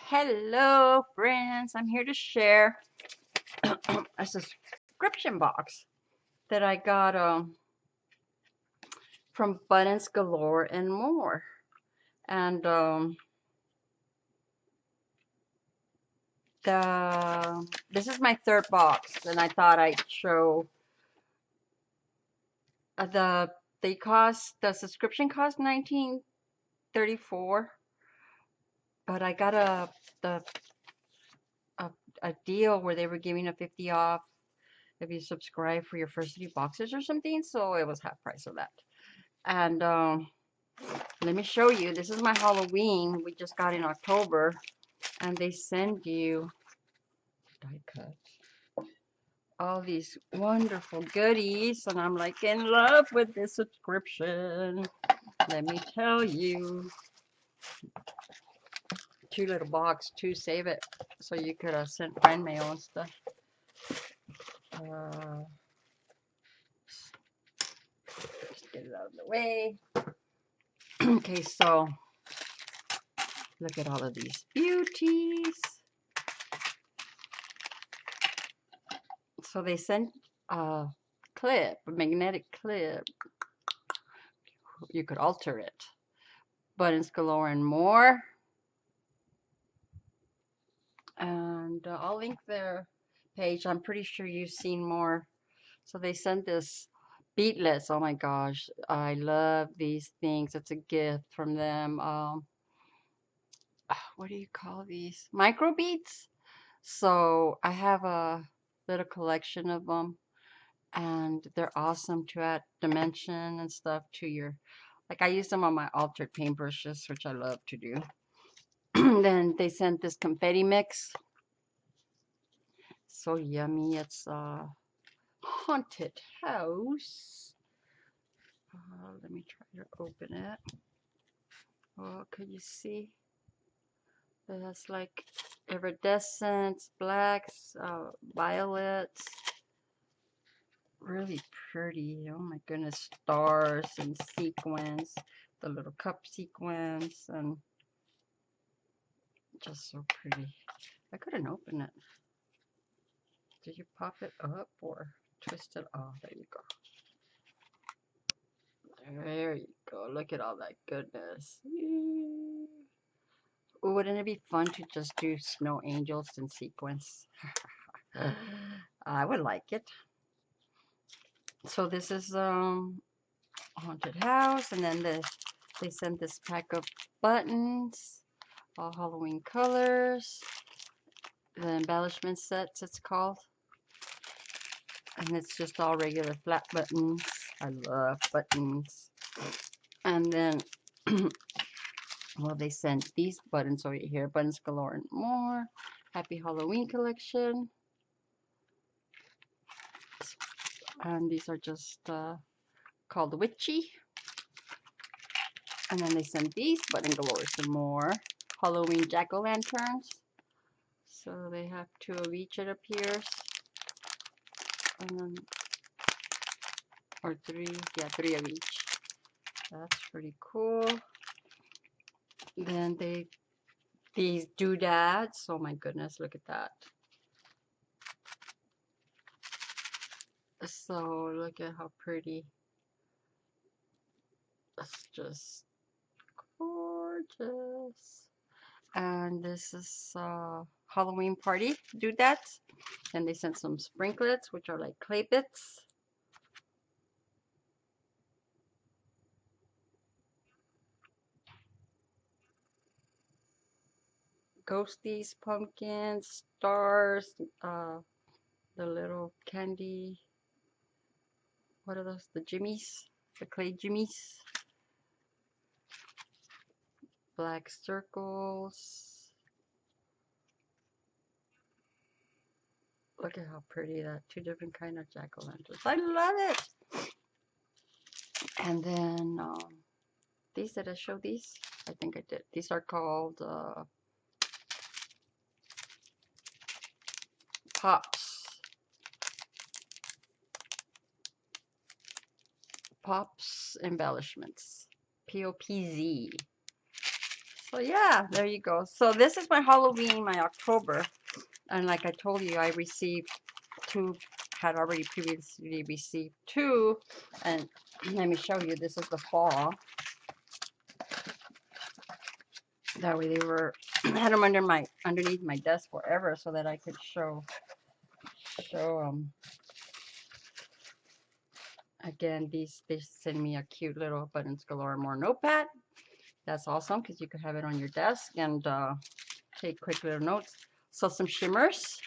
Hello, friends. I'm here to share a subscription box that I got from Buttons Galore and More. And this is my third box, and I thought I'd show the subscription cost $19.34, but I got the a deal where they were giving a 50 off if you subscribe for your first 3 boxes or something, so it was half price of that. And let me show you. This is my Halloween we just got in October, and they send you die cut all these wonderful goodies, and I'm like in love with this subscription. Let me tell you. Cute little box to save it so you could send friend mail and stuff. Just get it out of the way. Okay, so look at all of these beauties. So they sent a clip, a magnetic clip. You could alter it. Buttons Galore and More. And I'll link their page. I'm pretty sure you've seen more. So they sent this beadless. Oh my gosh, I love these things. It's a gift from them. What do you call these? Micro beads. So I have a little collection of them, and they're awesome to add dimension and stuff to your. Like I use them on my altered paintbrushes, which I love to do. Then they sent this confetti mix. So yummy. It's a haunted house. Let me try to open it. Oh, could you see? It has like iridescence, blacks, violets. Really pretty. Oh my goodness. Stars and sequins. The little cup sequins. And just so pretty. I couldn't open it. Did you pop it up or twist it? Oh, there you go. There you go. Look at all that goodness. Wouldn't it be fun to just do snow angels in sequence? I would like it. So this is haunted house, and then they sent this pack of buttons, all Halloween colors. The embellishment sets, it's called. And it's just all regular flat buttons. I love buttons. And then, well, they sent these buttons over here. Buttons Galore and More. Happy Halloween collection. And these are just called Witchy. And then they sent these Buttons Galore and More. Halloween jack-o'-lanterns. So they have 2 of each, it appears. And then, or 3, yeah, 3 of each. That's pretty cool. Then these doodads. Oh my goodness, look at that. So look at how pretty. It's just gorgeous. And this is Halloween party doodads. And they sent some sprinklets, which are like clay bits. Ghosties, pumpkins, stars, the little candy. What are those? The jimmies, the clay jimmies. Black circles. Look at how pretty that. 2 different kind of jack-o'-lanterns. I love it. And then these, did I show these? I think I did. These are called Pops embellishments. POPZ. So yeah, there you go. So this is my Halloween, my October. And like I told you, I received two, had already previously received two. And let me show you, this is the fall. That way they were, I had them underneath my desk forever so that I could show again, they send me a cute little Buttons Galore More notepad. That's awesome because you could have it on your desk and take quick little notes. So some shimmers.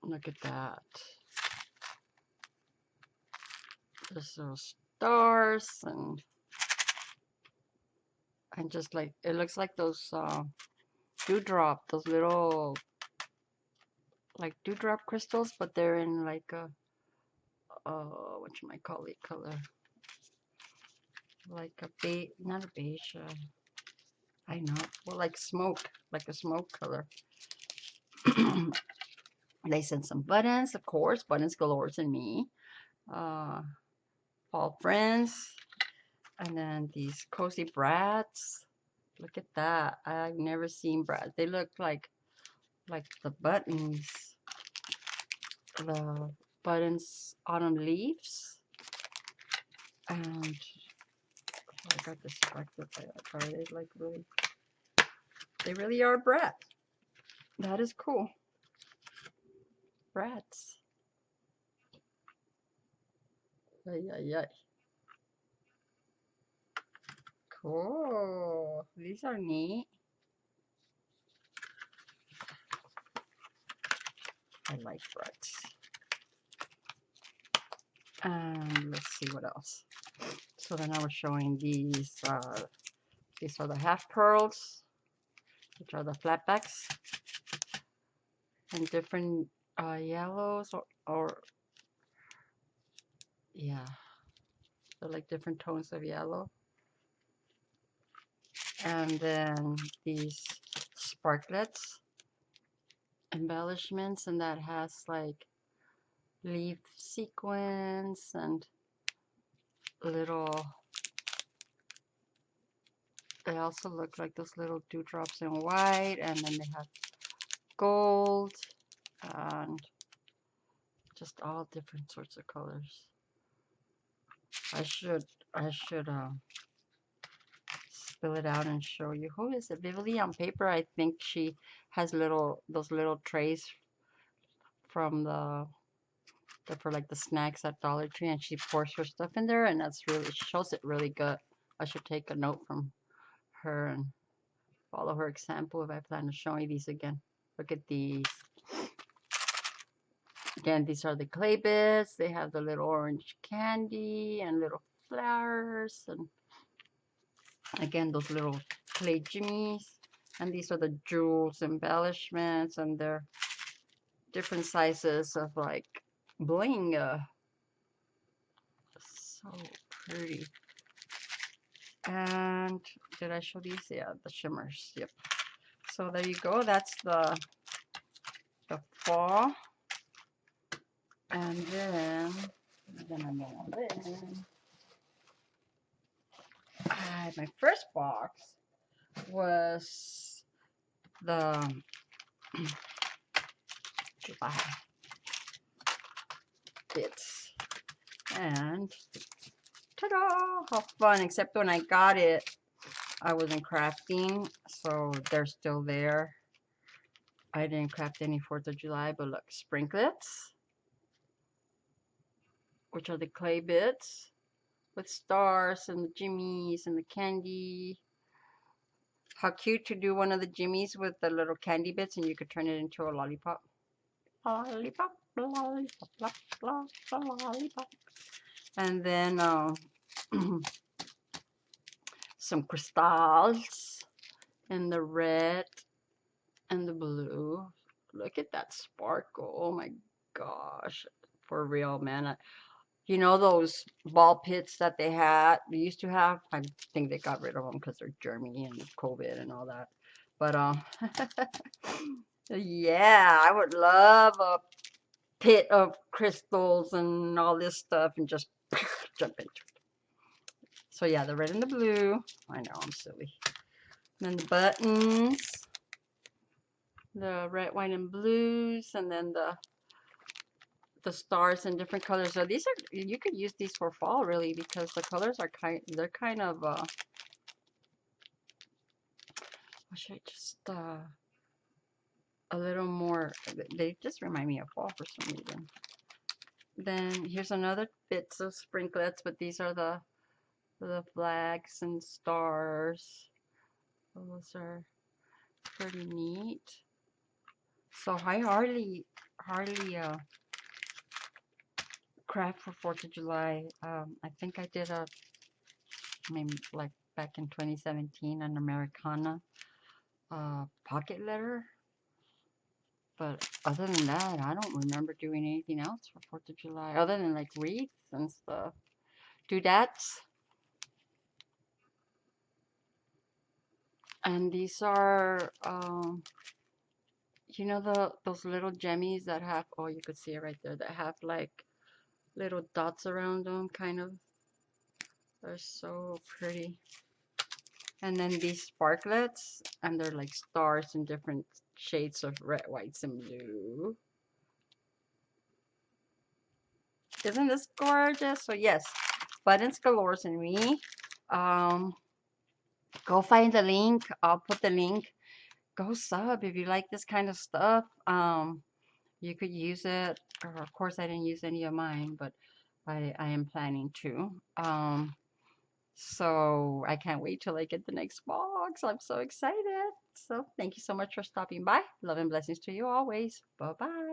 Look at that. There's little stars and just like, it looks like those dewdrop, those little like dewdrop crystals, but they're in like a, whatchamacallit color. Like a beige, not a beige, I know, well, like smoke, like a smoke color. They sent some buttons, of course, Buttons Galores and me. Fall friends. And then these cozy brats. Look at that. I've never seen brats. They look like the buttons. The buttons autumn leaves. And I got distracted by that part. They like really, they really are brats. That is cool. Brats. Ay, ay, ay. Cool. These are neat. I like brats. And let's see what else. So then I was showing these are the half pearls, which are the flatbacks, and different yellows or yeah, they're like different tones of yellow. And then these sparklets, embellishments, and that has like leaf sequins and little, they also look like those little dewdrops in white, and then they have gold and just all different sorts of colors. I should spill it out and show you. Who is it? Vivian on paper. I think she has those little trays from for like the snacks at Dollar Tree, and she pours her stuff in there, and that's really, she shows it really good. I should take a note from her and follow her example if I plan to show you these again. Look at these. Again, these are the clay bits. They have the little orange candy and little flowers, and again, those little clay jimmies. And these are the jewels embellishments, and they're different sizes of like bling. So pretty. And did I show these? Yeah, the shimmers. Yep. So there you go. That's the fall. And then my first box was the July bits. And ta-da! How fun. Except when I got it, I wasn't crafting, so they're still there. I didn't craft any 4th of July, but look, sprinklets, which are the clay bits with stars and the jimmies and the candy. How cute to do one of the jimmies with the little candy bits and you could turn it into a lollipop. Lollipop, lollipop, lollipop, lollipop. And then some crystals in the red and the blue. Look at that sparkle. Oh my gosh. For real, man. You know those ball pits that they used to have? I think they got rid of them because they're germy and COVID and all that. But yeah, I would love a pit of crystals and all this stuff and just jump into it. So yeah, the red and the blue. I know, I'm silly. And then the buttons, the red, white, and blues, and then the stars in different colors. So these are, you could use these for fall really, because the colors are they're kind of what should I just a little more, they just remind me of fall for some reason. Then here's another bits of sprinklets, but these are the flags and stars. Those are pretty neat. So I hardly craft for 4th of July. I think I did maybe like back in 2017, an Americana pocket letter. But other than that, I don't remember doing anything else for 4th of July, other than like wreaths and stuff. Doodads. And these are, you know, those little jemmies that have, oh, you could see it right there, that have like little dots around them, kind of. They're so pretty. And then these sparklets, and they're like stars in different shades of red, whites, and blue. Isn't this gorgeous? So yes, Buttons Galore and me. Go find the link. I'll put the link. Go sub if you like this kind of stuff. You could use it. Or of course, I didn't use any of mine, but I am planning to. So I can't wait till I get the next box. I'm so excited. So thank you so much for stopping by. Love and blessings to you always. Bye bye.